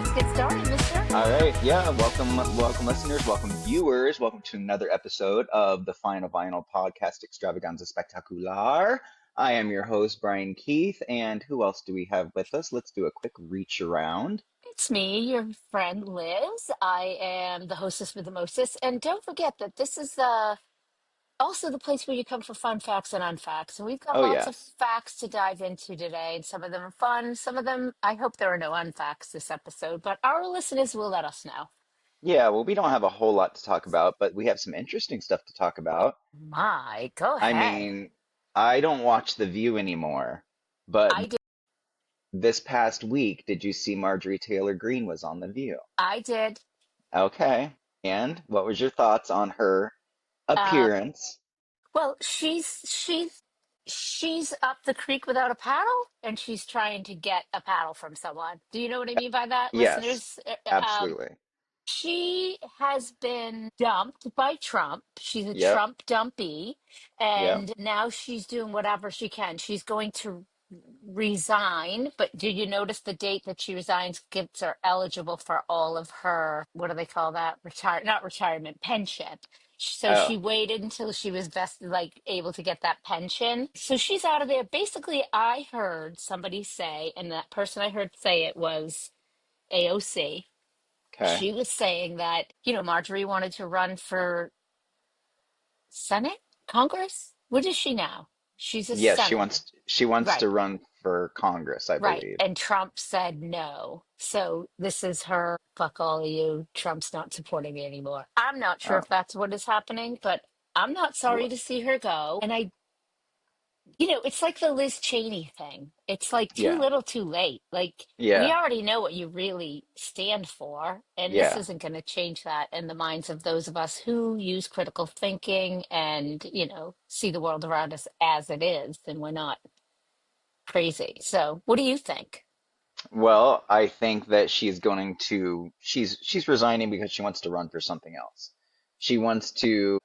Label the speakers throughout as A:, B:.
A: let's get started, mister.
B: All right, yeah, welcome listeners, welcome viewers, welcome to another episode of the Final Vinyl Podcast Extravaganza Spectacular. I am your host, Brian Keith, and who else do we have with us? Let's do a quick reach around.
A: It's me, your friend Liz. I am the hostess with the mostest. And don't forget that this is also the place where you come for fun facts and unfacts. And we've got
B: Oh,
A: lots of
B: yes.
A: facts to dive into today. And some of them are fun. Some of them, I hope there are no unfacts this episode, but our listeners will let us know.
B: Yeah, well, we don't have a whole lot to talk about, but we have some interesting stuff to talk about.
A: My, go
B: I
A: ahead.
B: mean, I don't watch The View anymore, but
A: I did.
B: this past week, did you see Marjory Taylor Green was on The View?
A: I did.
B: Okay, and what was your thoughts on her
A: Uh,
B: appearance?
A: well, she's up the creek without a paddle, and she's trying to get a paddle from someone. Do you know what I mean by that,
B: Yes,
A: listeners?
B: absolutely.
A: She has been dumped by Trump. She's a
B: Yep.
A: Trump dumpy,
B: Yep.
A: and now she's doing whatever she can. She's going to resign, but did you notice the date that she resigns gets her eligible for all of her, what do they call that? Not retirement, pension. So
B: Oh,
A: she waited until she was vested, like able to get that pension. So she's out of there. Basically, I heard somebody say, and that person I heard say it was AOC.
B: okay.
A: She was saying that, Marjorie wanted to run for Senate, Congress. What is she now? She's a
B: Yes, she
A: senator.
B: wants
A: Right,
B: to run for Congress, I
A: right.
B: believe.
A: And Trump said no. So this is her, fuck all of you. Trump's not supporting me anymore. I'm not sure
B: Oh,
A: if that's what is happening, but I'm not sorry
B: wh-
A: to see her go. And it's like the Liz Cheney thing. It's like too
B: yeah.
A: little, too late. Like we
B: Yeah.
A: already know what you really stand for, and this
B: Yeah.
A: isn't going to change that in the minds of those of us who use critical thinking and, see the world around us as it is, and we're not crazy. So, what do you think?
B: Well, I think that she's resigning because she wants to run for something else. She wants to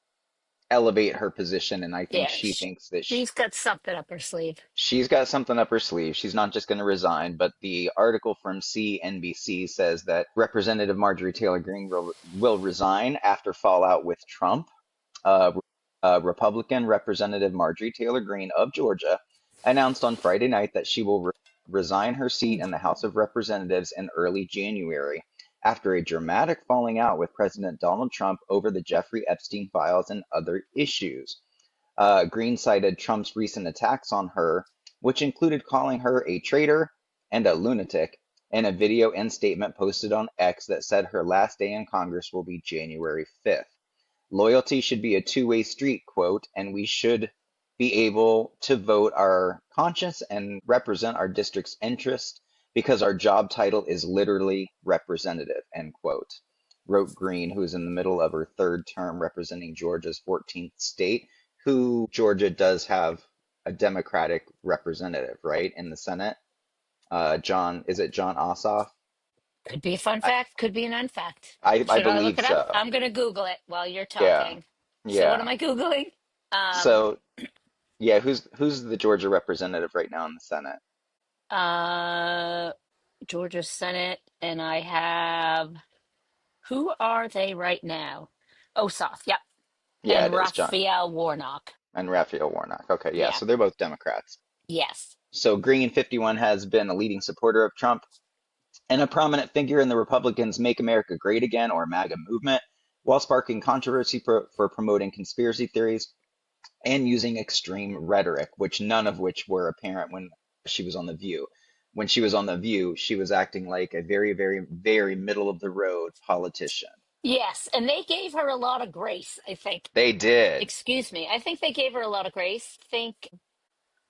B: elevate her position, and I think
A: Yeah,
B: she thinks that
A: she's got something up her sleeve.
B: she's got something up her sleeve. She's not just going to resign, but the article from CNBC says that Representative Marjorie Taylor Greene will resign after fallout with Trump. Uh, Republican Representative Marjorie Taylor Greene of Georgia announced on Friday night that she will resign her seat in the House of Representatives in early January after a dramatic falling out with President Donald Trump over the Jeffrey Epstein files and other issues. Green cited Trump's recent attacks on her, which included calling her a traitor and a lunatic, in a video and statement posted on X that said her last day in Congress will be January 5th. Loyalty should be a two-way street, quote, and we should be able to vote our conscience and represent our district's interest because our job title is literally representative, end quote, wrote Green, who is in the middle of her third term representing Georgia's 14th state, who Georgia does have a Democratic representative, right, in the Senate. Is it John Ossoff?
A: Could be a fun
B: I,
A: fact, could be an unfact.
B: I
A: Should I look
B: believe
A: it up?
B: so.
A: I'm going to Google it while you're
B: Yeah,
A: talking. So, what
B: yeah.
A: am I Googling? Um,
B: So yeah, who's the Georgia representative right now in the Senate?
A: uh, Georgia Senate, and I have who are they right now? Ossoff, yep,
B: Yeah,
A: and
B: it is John
A: Raphael Warnock.
B: and Raphael Warnock. Okay, yeah,
A: Yeah,
B: so they're both Democrats.
A: yes,
B: So Green 51 has been a leading supporter of Trump and a prominent figure in the Republicans' Make America Great Again or MAGA movement, while sparking controversy for promoting conspiracy theories and using extreme rhetoric, which none of which were apparent when she was on The View. When she was on The View, she was acting like a very, very, very middle of the road politician.
A: yes, and they gave her a lot of grace. I think.
B: They did.
A: Excuse me. I think they gave her a lot of grace. Think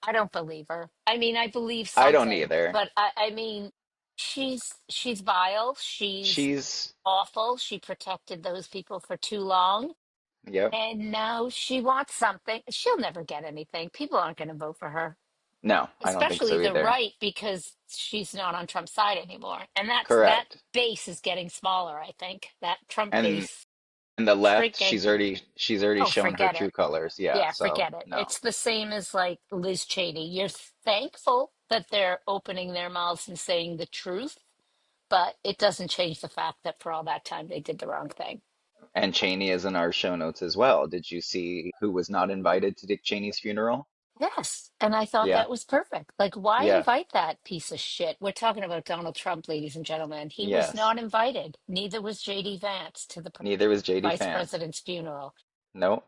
A: I don't believe her. I mean, I believe
B: I don't
A: something,
B: either.
A: but I mean, she's vile. She's
B: She's,
A: awful. She protected those people for too long.
B: yep.
A: And now she wants something. She'll never get anything. People aren't going to vote for her,
B: No, I don't think
A: especially
B: so
A: the
B: either.
A: right, because she's not on Trump's side anymore. And that
B: Correct.
A: base is getting smaller, I think. That Trump
B: And
A: base
B: and the left,
A: shrinking.
B: she's already
A: Oh,
B: shown her
A: forget
B: true
A: it.
B: colors. Yeah,
A: Yeah,
B: so
A: forget it.
B: no.
A: It's the same as like Liz Cheney. You're thankful that they're opening their mouths and saying the truth, but it doesn't change the fact that for all that time they did the wrong thing.
B: And Cheney is in our show notes as well. Did you see who was not invited to Dick Cheney's funeral?
A: Yes. And I thought
B: Yeah,
A: that was perfect. Like, why
B: yeah,
A: invite that piece of shit? We're talking about Donald Trump, ladies and gentlemen. He was
B: yes.
A: not invited. Neither was JD Vance to the
B: Neither was JD
A: vice
B: Vance.
A: president's funeral.
B: No.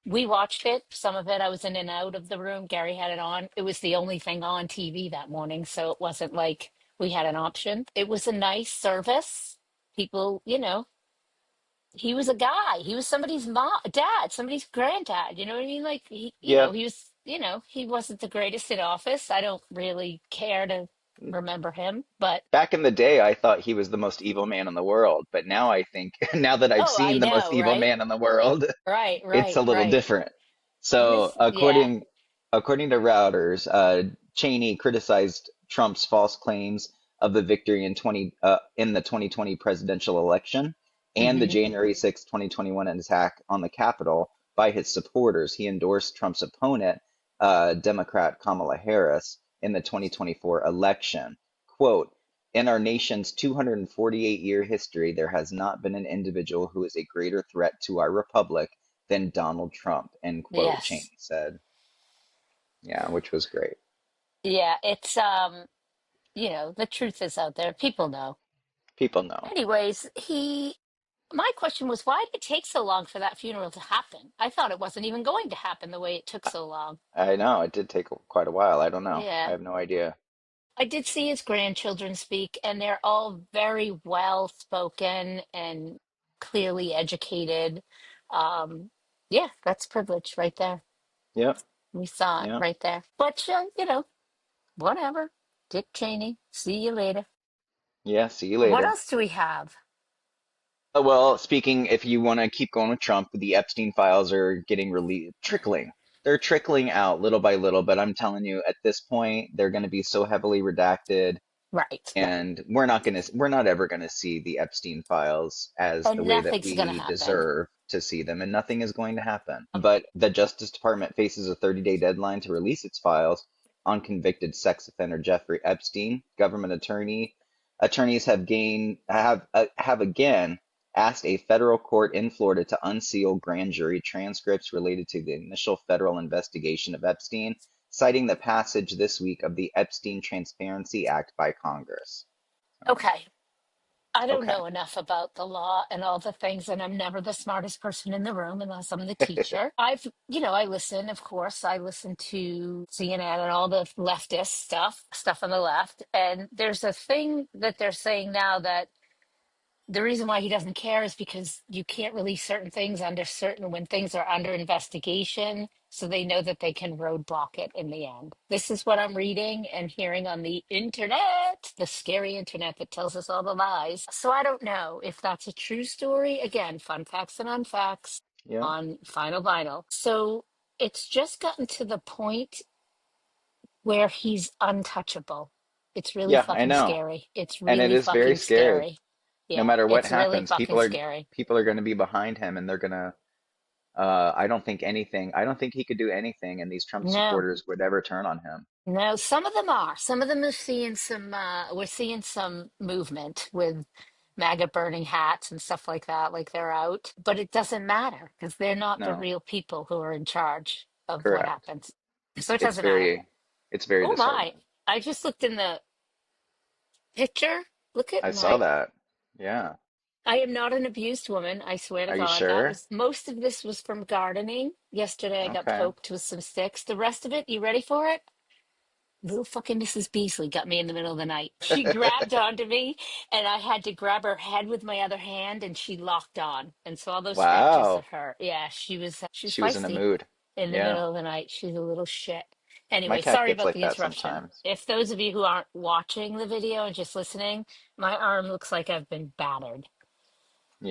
A: We watched it, some of it. I was in and out of the room. Gary had it on. It was the only thing on TV that morning. So it wasn't like we had an option. It was a nice service. People, he was a guy. He was somebody's mom, dad, somebody's granddad. You know what I mean? Like
B: Yep.
A: he was, he wasn't the greatest in office. I don't really care to remember him, but
B: Back in the day, I thought he was the most evil man in the world, but now I think, now that I've
A: oh, I
B: seen the most
A: know,
B: evil
A: right?
B: man in the world,
A: Right,
B: it's a
A: right,
B: little
A: right.
B: different.
A: It
B: So,
A: is, yeah.
B: according to Reuters, Cheney criticized Trump's false claims of the victory in the 2020 presidential election and the
A: Hmm.
B: January 6, 2021 attack on the Capitol by his supporters. He endorsed Trump's opponent, Democrat Kamala Harris, in the 2024 election. Quote, in our nation's 248-year history, there has not been an individual who is a greater threat to our republic than Donald Trump, end quote,
A: Yes.
B: Cheney said. Yeah, which was great.
A: Yeah, it's the truth is out there. People know.
B: People know.
A: Anyways, my question was, why did it take so long for that funeral to happen? I thought it wasn't even going to happen the way it took so long.
B: I know it did take quite a while. I don't know. I
A: Yeah.
B: have no idea.
A: I did see his grandchildren speak, and they're all very well spoken and clearly educated. Um, yeah, that's privilege right there.
B: Yep,
A: We saw it
B: yep.
A: right there. But, whatever. Dick Cheney, see you later.
B: Yeah, see you
A: What
B: later.
A: else do we have?
B: Well, speaking, if you want to keep going with Trump, the Epstein files are getting released, trickling. They're trickling out little by little, but I'm telling you, at this point, they're going to be so heavily redacted.
A: Right.
B: And we're not ever gonna see the Epstein files as the
A: And
B: way that
A: nothing's going to
B: we
A: happen.
B: deserve to see them, and nothing is going to happen. But the Justice Department faces a 30-day deadline to release its files on convicted sex offender Jeffrey Epstein. Government attorneys have again asked a federal court in Florida to unseal grand jury transcripts related to the initial federal investigation of Epstein, citing the passage this week of the Epstein Transparency Act by Congress. So,
A: Okay. I don't
B: okay.
A: know enough about the law and all the things, and I'm never the smartest person in the room unless I'm the teacher. I listen, of course, I listen to CNN and all the leftist stuff on the left. And there's a thing that they're saying now that the reason why he doesn't care is because you can't release certain things when things are under investigation, so they know that they can roadblock it in the end. This is what I'm reading and hearing on the internet, the scary internet that tells us all the lies. So I don't know if that's a true story. Again, fun facts and unfacts
B: Yeah.
A: on Final Vinyl. So it's just gotten to the point where he's untouchable. It's really
B: Yeah, I
A: fucking
B: know.
A: scary. It's
B: And it
A: really
B: is very
A: fucking
B: scary.
A: scary.
B: No
A: Yeah,
B: matter what
A: it's really
B: happens,
A: fucking scary.
B: people are going to be behind him and they're going to I don't think he could do anything and these Trump
A: No,
B: supporters would ever turn on him.
A: no, some of them are. Some of them are seeing we're seeing some movement with MAGA burning hats and stuff like that, like they're out. But it doesn't matter because they're not the
B: No,
A: real people who are in charge of what
B: correct.
A: happens. So it
B: It's
A: doesn't matter.
B: very
A: Oh my,
B: disheartening.
A: I just looked in the picture. Look at
B: I saw
A: my
B: that. Yeah.
A: I am not an abused woman. I swear to
B: Are you
A: God. That
B: sure?
A: was most of this was from gardening. Yesterday I got
B: Okay.
A: poked with some sticks. The rest of it, you ready for it? Little fucking Mrs. Beasley got me in the middle of the night. She grabbed onto me and I had to grab her head with my other hand and she locked on. And so all those scratches
B: Wow.
A: of her. Yeah, she was
B: She was in a
A: feisty
B: mood.
A: in the
B: Yeah.
A: middle of the night. She's a little shit.
B: My
A: Anyway,
B: cat
A: sorry
B: gets
A: about
B: like
A: the
B: that
A: interruption.
B: sometimes.
A: If those of you who aren't watching the video and just listening, my arm looks like I've been battered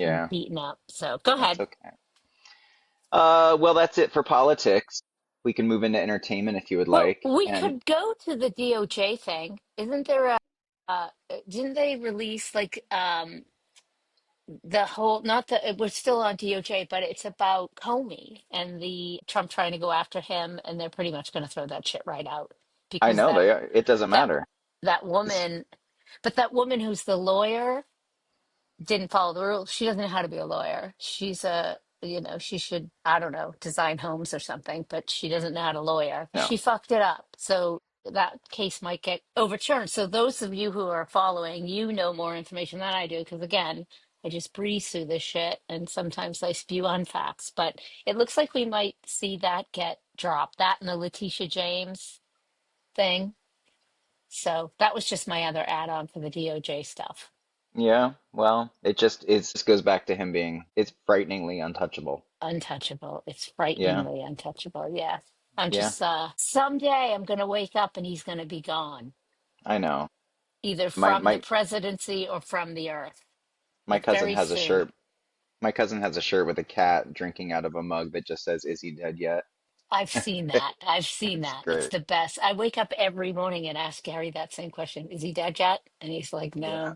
A: and
B: Yeah,
A: beaten up. So go
B: that's
A: ahead.
B: okay. Well, that's it for politics. We can move into entertainment if you would
A: Well,
B: like.
A: we
B: And
A: could go to the DOJ thing. Isn't there didn't they release like the whole not the it was still on DOJ, but it's about Comey and the Trump trying to go after him, and they're pretty much going to throw that shit right out
B: I
A: because
B: know
A: that
B: it doesn't
A: that
B: matter.
A: that
B: This,
A: woman. But that woman who's the lawyer didn't follow the rules. She doesn't know how to be a lawyer. She's a, she should, I don't know, design homes or something, but she doesn't know how to lawyer.
B: No.
A: She fucked it up. So that case might get overturned. So those of you who are following, you know more information than I do, because again, I just breeze through this shit and sometimes I spew on facts. But it looks like we might see that get dropped, that and the Letitia James thing. So that was just my other add-on for the DOJ stuff.
B: Yeah, well, it just goes back to him being it's frighteningly untouchable.
A: Untouchable. It's
B: Yeah,
A: frighteningly untouchable. Yeah. I'm
B: yeah,
A: just someday I'm gonna wake up and he's gonna be gone,
B: I know.
A: either
B: My
A: from the
B: my
A: presidency or from the earth.
B: my
A: Like
B: cousin
A: very
B: has a
A: soon.
B: shirt. My cousin has a shirt with a cat drinking out of a mug that just says, "Is he dead yet?"
A: I've seen that. I've seen
B: It's
A: that. It's
B: great.
A: the best. I wake up every morning and ask Gary that same question. Is he dead yet? And he's like,
B: Yeah.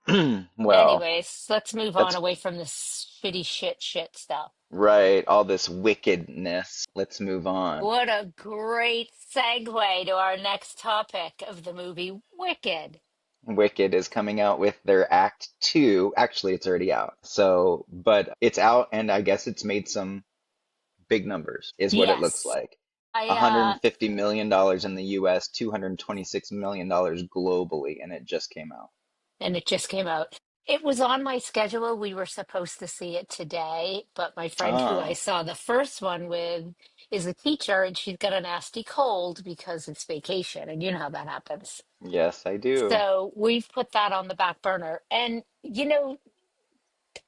A: no.
B: Well,
A: Anyways, let's move on
B: that's
A: away from this shitty shit stuff.
B: right. All this wickedness. Let's move on.
A: What a great segue to our next topic of the movie Wicked.
B: Wicked is coming out with their Act 2. Actually, it's already out. So, but it's out and I guess it's made some big numbers, is what it looks
A: Yes.
B: like.
A: I
B: $150 million in the US, $226 million globally, and it just came out.
A: and it just came out. It was on my schedule. We were supposed to see it today, but my friend who I
B: Oh,
A: saw the first one with is a teacher and she's got a nasty cold because it's vacation, and you know how that happens.
B: yes, I do.
A: So we've put that on the back burner. And,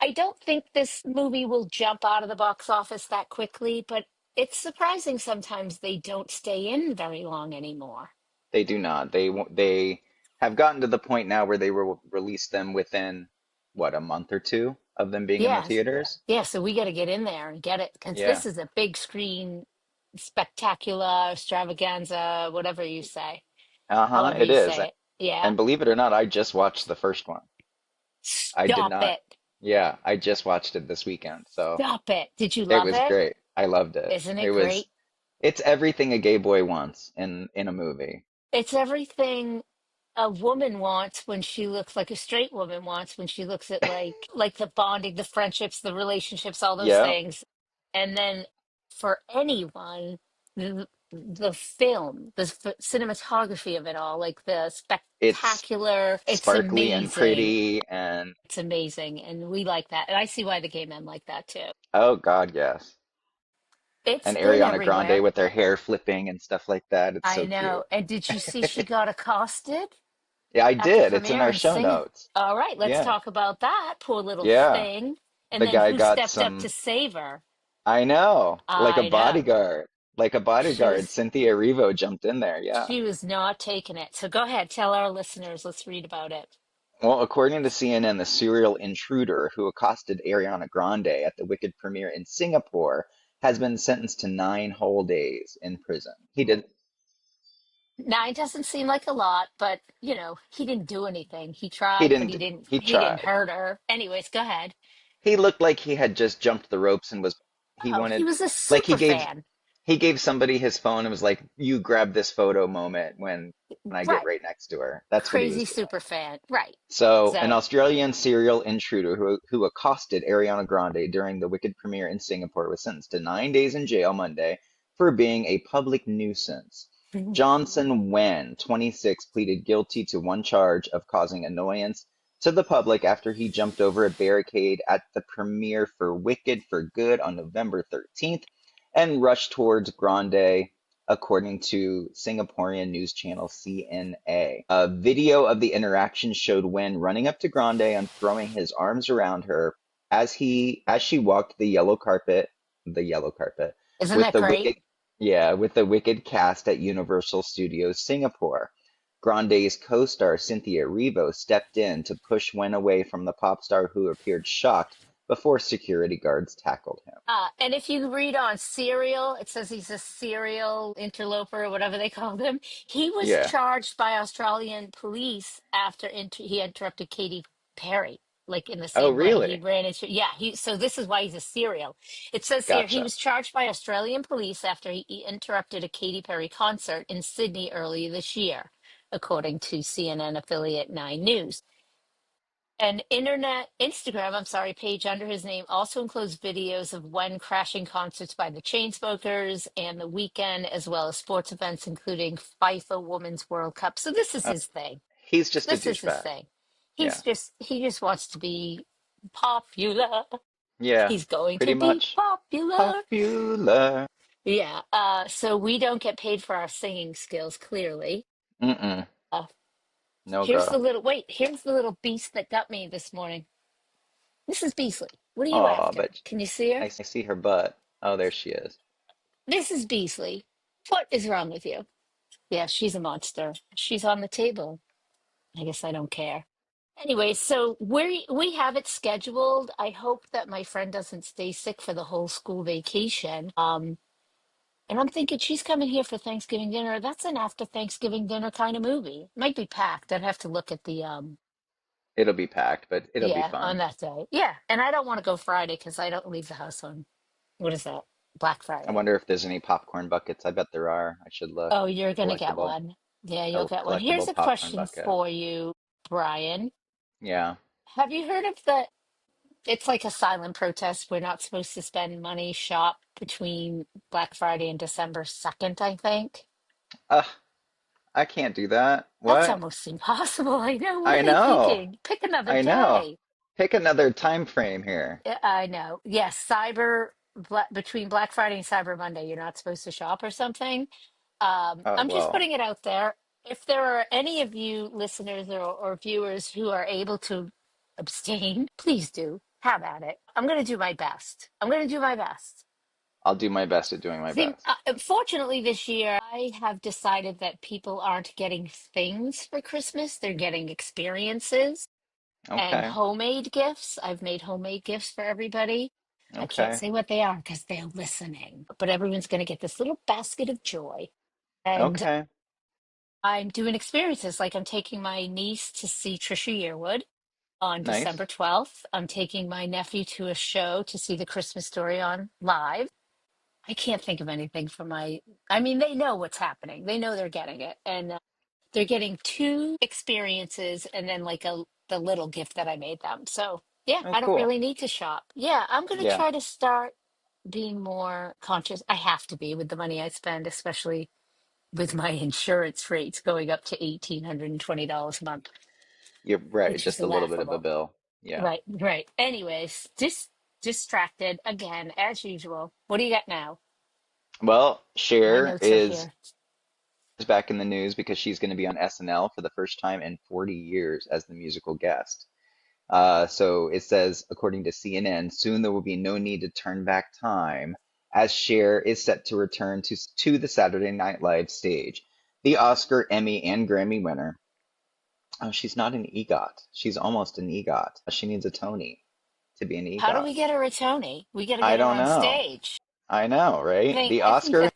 A: I don't think this movie will jump out of the box office that quickly, but it's surprising sometimes they don't stay in very long anymore.
B: They do not. They have gotten to the point now where they will release them within what, a month or two of them being in the
A: Yes.
B: theaters.
A: Yeah, so we got to get in there and get it because
B: Yeah.
A: this is a big screen spectacular extravaganza, whatever you say,
B: Uh-huh,
A: however
B: it
A: you
B: is.
A: say it. Yeah.
B: And believe it or not, I just watched the first one. I did
A: Stop
B: not.
A: it.
B: Yeah, I just watched it this weekend. So
A: Stop it. Did you
B: it
A: love
B: was
A: it?
B: great. I loved it.
A: Isn't
B: It
A: it
B: was
A: great?
B: it's everything a gay boy wants in a movie.
A: It's everything a woman wants when she looks like a straight woman wants when she looks at like the bonding, the friendships, the relationships, all those
B: Yeah,
A: things. And then for anyone, the film, the cinematography of it all, like the
B: it's
A: spectacular, it's
B: sparkly and
A: amazing.
B: pretty and
A: It's amazing. And we like that. And I see why the gay men like that too.
B: oh God, yes.
A: It's
B: And
A: been
B: Ariana Grande
A: everywhere.
B: with their hair flipping and stuff like that. It's
A: I
B: so
A: know.
B: cute.
A: And did you see she got accosted
B: Yeah, I
A: at the
B: did. It's in
A: premiere
B: our
A: and
B: show
A: sing?
B: notes.
A: All right, let's
B: Yeah.
A: talk about that poor little
B: Yeah.
A: thing. And
B: The
A: then
B: guy
A: who
B: got
A: stepped up to
B: some
A: save her?
B: I know, like a
A: I know.
B: bodyguard. Like a
A: She
B: bodyguard.
A: was
B: Cynthia Erivo jumped in there. Yeah.
A: she was not taking it. So go ahead, tell our listeners. Let's read about it.
B: Well, according to CNN, the serial intruder who accosted Ariana Grande at the Wicked premiere in Singapore has been sentenced to 9 whole days in prison.
A: Nine doesn't seem like a lot, but he didn't do anything. He
B: He
A: tried, but he
B: didn't,
A: didn't
B: he
A: he didn't
B: tried.
A: hurt her. Anyways, go ahead.
B: He looked like he had just jumped the ropes and he
A: Oh, he
B: wanted,
A: was a
B: like
A: super fan.
B: he gave somebody his phone and was like, you grab this photo moment when I get
A: Right.
B: right next to her. That's what he
A: Crazy
B: was doing.
A: super fan. Right.
B: So, an
A: So
B: Australian serial intruder who accosted Ariana Grande during the Wicked premiere in Singapore was sentenced to 9 days in jail Monday for being a public nuisance. Johnson Wen, 26, pleaded guilty to one charge of causing annoyance to the public after he jumped over a barricade at the premiere for Wicked for Good on November 13th and rushed towards Grande, according to Singaporean news channel CNA. A video of the interaction showed Wen running up to Grande and throwing his arms around her as she walked the yellow carpet
A: isn't
B: with
A: that
B: the
A: great?
B: wicked with the Wicked cast at Universal Studios Singapore. Grande's co-star Cynthia Erivo stepped in to push Wen away from the pop star who appeared shocked before security guards tackled him.
A: And if you read on Serial, it says he's a serial interloper or whatever they called him. He was
B: Yeah.
A: charged by Australian police after he interrupted Katy Perry, like in the
B: Oh,
A: same way. He
B: really?
A: ran into, yeah, so this is why he's a serial. It says here he
B: Gotcha.
A: was charged by Australian police after he interrupted a Katy Perry concert in Sydney earlier this year. according to CNN affiliate 9 News. An Instagram, I'm sorry, page under his name also includes videos of when crashing concerts by the Chainsmokers and the Weekend, as well as sports events, including FIFA Women's World Cup. So this is
B: Uh,
A: his thing.
B: he's just a
A: This is his
B: douchebag.
A: thing.
B: Yeah.
A: He just wants to be popular.
B: Yeah.
A: He's going
B: Pretty
A: to be
B: much
A: popular.
B: popular.
A: Yeah. So we don't get paid for our singing skills, clearly.
B: Mm-mm.
A: Uh,
B: No go.
A: here's the little beast that got me this morning. Mrs. Beasley, what are you
B: Oh,
A: after?
B: but
A: Can you see her?
B: I see her butt. Oh, there she is.
A: Mrs. Beasley, what is wrong with you? Yeah, she's a monster. She's on the table. I guess I don't care. Anyway, so we have it scheduled. I hope that my friend doesn't stay sick for the whole school vacation. And I'm thinking she's coming here for Thanksgiving dinner. That's an after Thanksgiving dinner kind of movie. Might be packed. I'd have to look at the
B: It'll be packed, but it'll be
A: yeah, on
B: fun.
A: that day. Yeah, and I don't want to go Friday because I don't leave the house on what is that? Black
B: I
A: Friday.
B: wonder if there's any popcorn buckets. I bet there are. I should look.
A: Oh, you're gonna get
B: Collectible,
A: one. Yeah,
B: a
A: you'll get one. Here's
B: collectible
A: a
B: popcorn
A: question
B: bucket.
A: for you, Brian.
B: Yeah.
A: Have you heard of the it's like a silent protest. We're not supposed to spend money shop between Black Friday and December 2nd, I think.
B: Ugh, I can't do that.
A: That's
B: What?
A: almost impossible. I know. What are
B: I
A: they
B: know.
A: thinking? Pick another
B: I know.
A: day.
B: Pick another time frame here.
A: I know. Yes, between Black Friday and Cyber Monday, you're not supposed to shop or something.
B: Oh,
A: I'm just
B: well,
A: putting it out there. If there are any of you listeners or viewers who are able to abstain, please do. Have at it. I'm going to do my best. I'm going to do my best.
B: I'll do my best at doing my
A: See,
B: best.
A: fortunately, this year I have decided that people aren't getting things for Christmas, they're getting experiences and
B: Okay.
A: homemade gifts. I've made homemade gifts for everybody. I can't
B: Okay.
A: say what they are because they're listening, but everyone's going to get this little basket of joy. And
B: Okay.
A: I'm doing experiences like I'm taking my niece to see Trisha Yearwood on
B: Nice.
A: December 12th. I'm taking my nephew to a show to see the Christmas story on live. I can't think of anything for I mean, they know what's happening. They know they're getting it. And they're getting two experiences and then the little gift that I made them. So, yeah,
B: Oh,
A: I don't
B: cool.
A: really need to shop. Yeah, I'm going to
B: Yeah.
A: try to start being more conscious. I have to be with the money I spend, especially with my insurance rates going up to $1,820 a month,
B: You're right.
A: which is
B: Just a little bit of a
A: laughable.
B: bill. Yeah.
A: Right, right. Anyways, distracted again, as usual. What do you got now?
B: Well,
A: My
B: Cher
A: notes are
B: is
A: here.
B: back in the news because she's going to be on SNL for the first time in 40 years as the musical guest. So it says, according to CNN, soon there will be no need to turn back time as Cher is set to return to the Saturday Night Live stage. The Oscar, Emmy, and Grammy winner. Oh, she's not an EGOT. She's almost an EGOT. She needs a Tony to be an
A: How do
B: EGOT.
A: we get her a Tony? We got to
B: I
A: get her
B: don't
A: on
B: know.
A: stage.
B: I know, right? The
A: I think
B: Oscar.
A: that,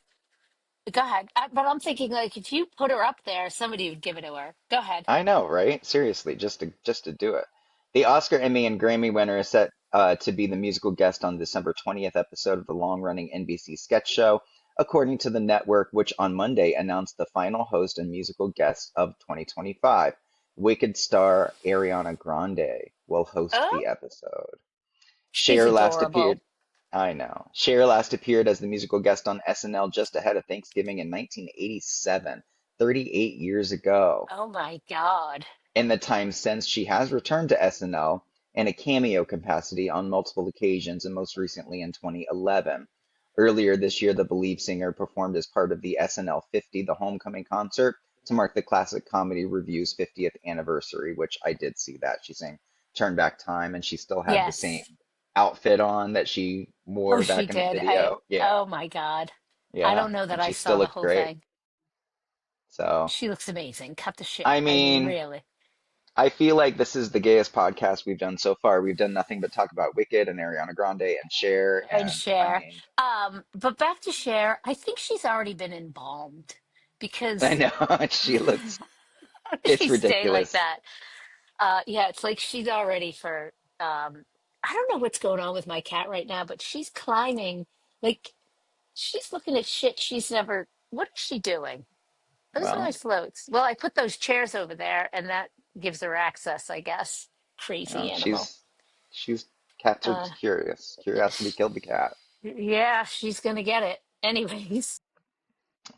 A: go ahead. But I'm thinking like if you put her up there, somebody would give it to her. Go ahead.
B: I know, right? Seriously, just to do it. The Oscar, Emmy, and Grammy winner is set to be the musical guest on December 20th episode of the long-running NBC sketch show, according to the network, which on Monday announced the final host and musical guest of 2025. Wicked star Ariana Grande will host
A: Oh,
B: the episode.
A: she's
B: Cher last
A: adorable.
B: appeared. I know. Cher last appeared as the musical guest on SNL just ahead of Thanksgiving in 1987, 38 years ago.
A: Oh my God.
B: In the time since, she has returned to SNL in a cameo capacity on multiple occasions and most recently in 2011. Earlier this year, the Believe singer performed as part of the SNL 50, the Homecoming concert, to mark the classic comedy revue's 50th anniversary, which I did see that. She sang Turn Back Time, and she still had the
A: Yes.
B: same outfit on that she
A: Oh,
B: wore
A: she
B: back in the
A: did.
B: video. Yeah,
A: Oh my God. I
B: yeah.
A: don't know that
B: And
A: I
B: she still
A: saw the
B: looked
A: whole
B: great.
A: thing.
B: So,
A: She looks amazing. Cut the shit.
B: I
A: I mean,
B: mean,
A: really.
B: I feel like this is the gayest podcast we've done so far. We've done nothing but talk about Wicked and Ariana Grande and Cher,
A: And
B: and I
A: Cher.
B: mean,
A: But back to Cher, I think she's already been embalmed
B: I
A: because
B: know she looks,
A: how does
B: it's
A: she stay like
B: ridiculous.
A: that? Yeah, it's like she's already for I don't know what's going on with my cat right now, but she's climbing like she's looking at shit she's never what is she doing? Those are
B: Well,
A: nice floats. Well, I put those chairs over there, and that gives her access, I guess. Crazy animal.
B: she's cats are
A: Uh,
B: just curious. Curiosity killed the cat.
A: yeah, she's gonna get it. Anyways,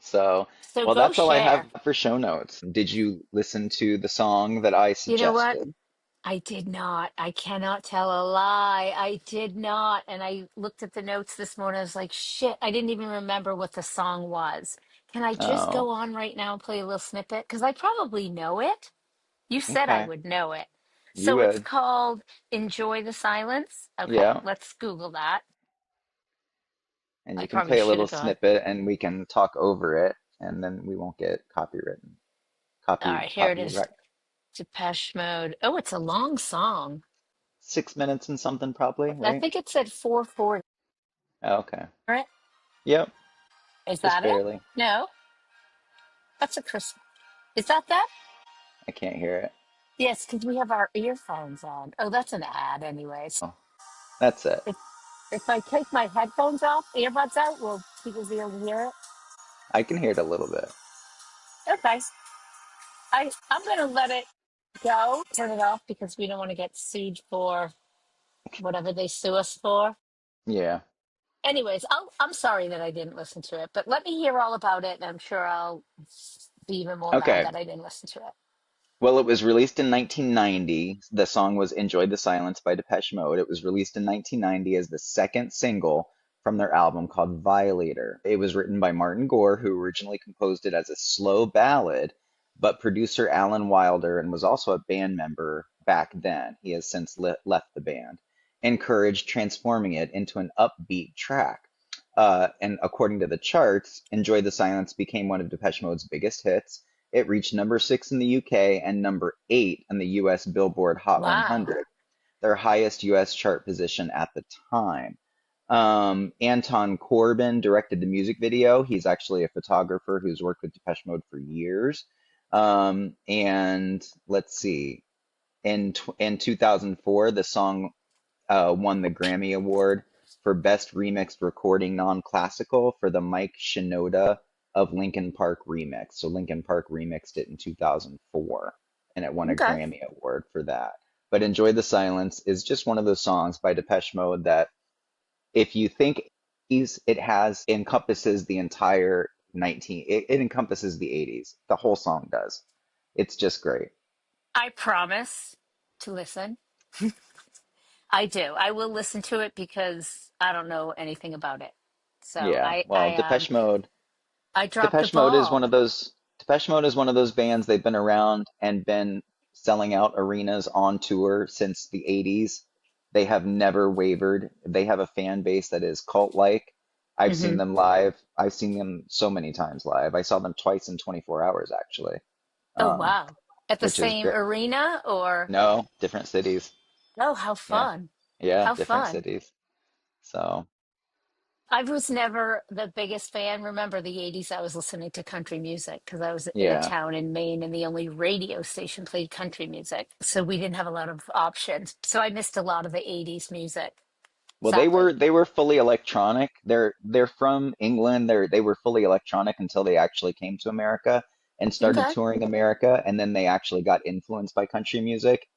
B: So,
A: so
B: well,
A: go
B: that's all I have
A: share.
B: for show notes. Did you listen to the song that I
A: You know what?
B: suggested?
A: I did not. I cannot tell a lie. I did not. And I looked at the notes this morning. I was like, shit, I didn't even remember what the song was. Can I just
B: Oh,
A: go on right now and play a little snippet? Because I probably know it. You said I
B: okay.
A: would know it.
B: You
A: So it's
B: would.
A: called Enjoy the Silence. Okay,
B: Yeah.
A: let's Google that.
B: And
A: I
B: you can
A: probably
B: play a
A: should
B: little
A: have gone.
B: snippet and we can talk over it and then we won't get copywritten.
A: All right, here it is.
B: Copyright.
A: Depeche Mode. Oh, it's a long song.
B: 6 minutes and something probably,
A: I
B: right?
A: think it said 440.
B: Okay.
A: Right?
B: Yep,
A: Is
B: just
A: that it?
B: barely.
A: No, that's a Christmas. Is that that?
B: I can't hear it.
A: Yes, because we have our earphones on. Oh, that's an ad, anyways.
B: Oh, that's it.
A: If if I take my headphones off, earbuds out, will people be able to hear it?
B: I can hear it a little bit.
A: Okay. I'm gonna let it go. Turn it off because we don't want to get sued for whatever they sue us for.
B: Yeah.
A: Anyways, I'm sorry that I didn't listen to it, but let me hear all about it, and I'm sure I'll be even more mad
B: Okay.
A: that I didn't listen to it.
B: Well, it was released in 1990. The song was Enjoy the Silence by Depeche Mode. It was released in 1990 as the second single from their album called Violator. It was written by Martin Gore, who originally composed it as a slow ballad, but producer Alan Wilder, and was also a band member back then, he has since left the band, encouraged transforming it into an upbeat track. And according to the charts, Enjoy the Silence became one of Depeche Mode's biggest hits. It reached number 6 in the UK and number 8 in the US Billboard Hot
A: Wow.
B: 100, their highest US chart position at the time. Anton Corbin directed the music video. He's actually a photographer who's worked with Depeche Mode for years. And let's see, in 2004, the song won the Grammy Award for Best Remixed Recording Non-Classical for the Mike Shinoda of Linkin Park Remix. So Linkin Park remixed it in 2004, and it won a
A: Okay.
B: Grammy Award for that. But Enjoy the Silence is just one of those songs by Depeche Mode that if you think it has encompasses the entire 19, it encompasses the 80s. The whole song does. It's just great.
A: I promise to listen. I do. I will listen to it because I don't know anything about it. So
B: Yeah. Well,
A: I dropped the
B: Depeche Mode is one
A: ball.
B: of those Depeche Mode is one of those bands. They've been around and been selling out arenas on tour since the 80s. They have never wavered. They have a fan base that is cult-like. I've seen
A: Hmm.
B: them live. I've seen them so many times live. I saw them twice in 24 hours actually.
A: Oh
B: Um,
A: wow. At the
B: which is
A: same
B: great.
A: arena or
B: No, different cities.
A: oh how
B: Yeah.
A: fun.
B: Yeah,
A: How
B: different
A: fun.
B: cities. So,
A: I was never the biggest fan. Remember the 80s, I was listening to country music because I was in a
B: yeah.
A: town in Maine and the only radio station played country music. So we didn't have a lot of options. So I missed a lot of the 80s music,
B: Well, they
A: sadly.
B: were they were fully electronic. They're from England. They were fully electronic until they actually came to America and started
A: Okay.
B: touring America, and then they actually got influenced by country music.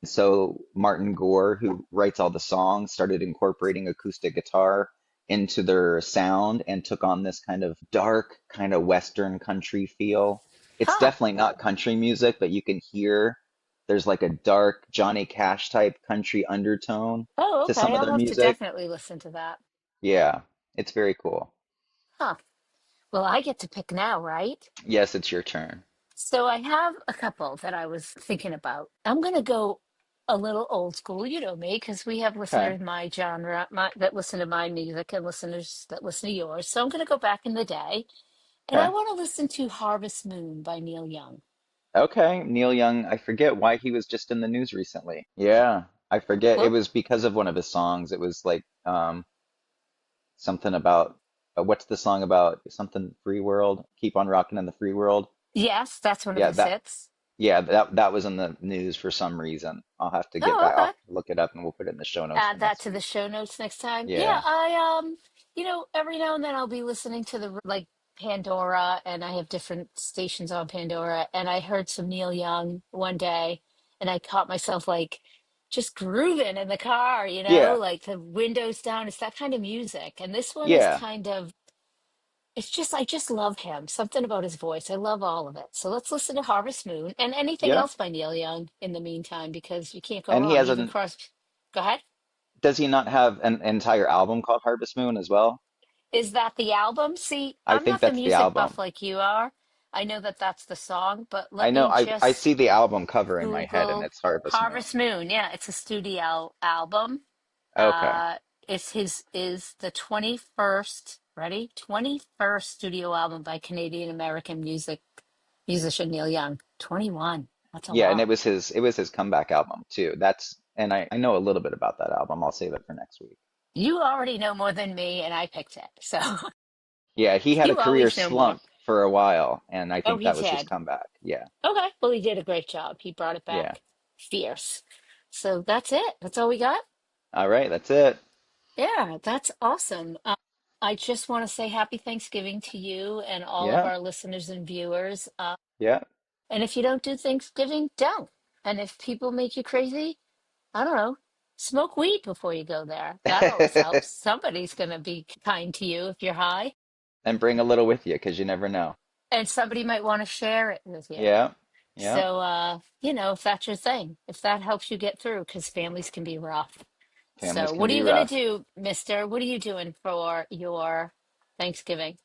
B: So Martin Gore, who writes all the songs, started incorporating acoustic guitar into their sound and took on this kind of dark, kind of Western country feel. It's
A: Huh.
B: definitely not country music, but you can hear there's like a dark Johnny Cash type country undertone
A: Oh,
B: to some
A: okay.
B: of
A: I'll
B: their
A: have to
B: music.
A: definitely listen to that.
B: Yeah, it's very cool.
A: Huh. Well, I get to pick now, right?
B: Yes, it's your turn.
A: So I have a couple that I was thinking about. I'm going to go a little old school, you know me, because we have
B: Okay,
A: listeners my genre, that listen to my music and listeners that listen to yours. So I'm going to go back in the day, and I
B: okay,
A: want to listen to Harvest Moon by Neil Young.
B: okay. Neil Young, I forget why he was just in the news recently. Yeah, I forget. It
A: Well,
B: was because of one of his songs. It was like something about what's the song about? Something free world. Keep on rocking in the free world.
A: yes, that's one of
B: Yeah,
A: his
B: that
A: hits.
B: yeah, that was in the news for some reason. I'll have to get
A: Oh,
B: back. I'll
A: okay.
B: have to look it up and we'll put it in the show notes for
A: Add that
B: next
A: to the
B: week.
A: show notes next time. Yeah,
B: Yeah.
A: every now and then I'll be listening to the like Pandora, and I have different stations on Pandora, and I heard some Neil Young one day, and I caught myself like just grooving in the car,
B: Yeah.
A: like the windows down. It's that kind of music. And this one is
B: Yeah.
A: kind of, it's just, I just love him. Something about his voice. I love all of it. So let's listen to Harvest Moon and anything
B: Yeah.
A: else by Neil Young in the meantime, because you can't go
B: And he
A: wrong.
B: has
A: Even
B: an
A: cross, go ahead.
B: does he not have an entire album called Harvest Moon as well?
A: Is that the album? See,
B: I
A: I'm
B: think
A: not the
B: that's the
A: music buff
B: album.
A: like you are. I know that that's the song, but
B: I
A: let
B: know
A: me
B: I
A: just
B: see the album cover in my head and
A: Google
B: it's Harvest Moon.
A: Harvest Moon. Yeah, it's a studio album.
B: Okay.
A: It's his is the 21st, ready? 21st studio album by Canadian American musician Neil Young. 21. That's a
B: Yeah, and
A: lot.
B: it was his comeback album too. That's and I know a little bit about that album. I'll save it for next week.
A: You already know more than me, and I picked it. So
B: Yeah, he had a
A: you
B: career
A: always know more.
B: slump for a while, and I
A: Oh,
B: think
A: he
B: that was his
A: did.
B: comeback. Yeah.
A: Okay. Well, he did a great job. He brought it
B: Yeah.
A: back fierce. So that's it. That's all we got.
B: All right, that's it.
A: Yeah, that's awesome. I just want to say happy Thanksgiving to you and all of
B: Yeah.
A: our listeners and viewers.
B: Yeah.
A: And if you don't do Thanksgiving, don't. And if people make you crazy, I don't know, smoke weed before you go there. That always helps. Somebody's going to be kind to you if you're high,
B: And bring a little with you because you never know.
A: and somebody might want to share it with you.
B: Yeah. Yeah.
A: So, if that's your thing, if that helps you get through, because families can be rough. So,
B: Families can
A: what are
B: be
A: you going to
B: rough.
A: do, mister? What are you doing for your Thanksgiving?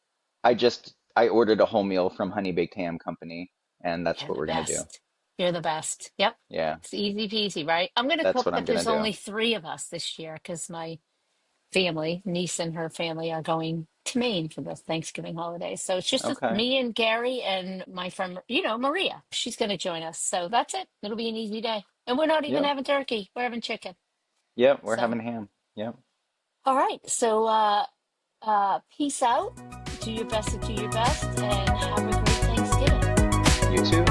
B: I ordered a whole meal from Honey Baked Ham Company, and that's
A: You're
B: what
A: the
B: we're gonna do.
A: best. You're the best. Yep.
B: Yeah,
A: It's easy peasy, right? I'm going to
B: that's
A: cook,
B: what I'm
A: but
B: gonna
A: there's
B: do.
A: only three of us this year because my family, niece and her family, are going to Maine for the Thanksgiving holidays. So it's just
B: Okay.
A: me and Gary and my friend, Maria. She's going to join us. So that's it. It'll be an easy day. And we're not even
B: Yep.
A: having turkey. We're having chicken.
B: Yep. We're
A: So,
B: having ham. Yep.
A: all right. So, peace out. Do your best to do your best and have a great Thanksgiving.
B: You too.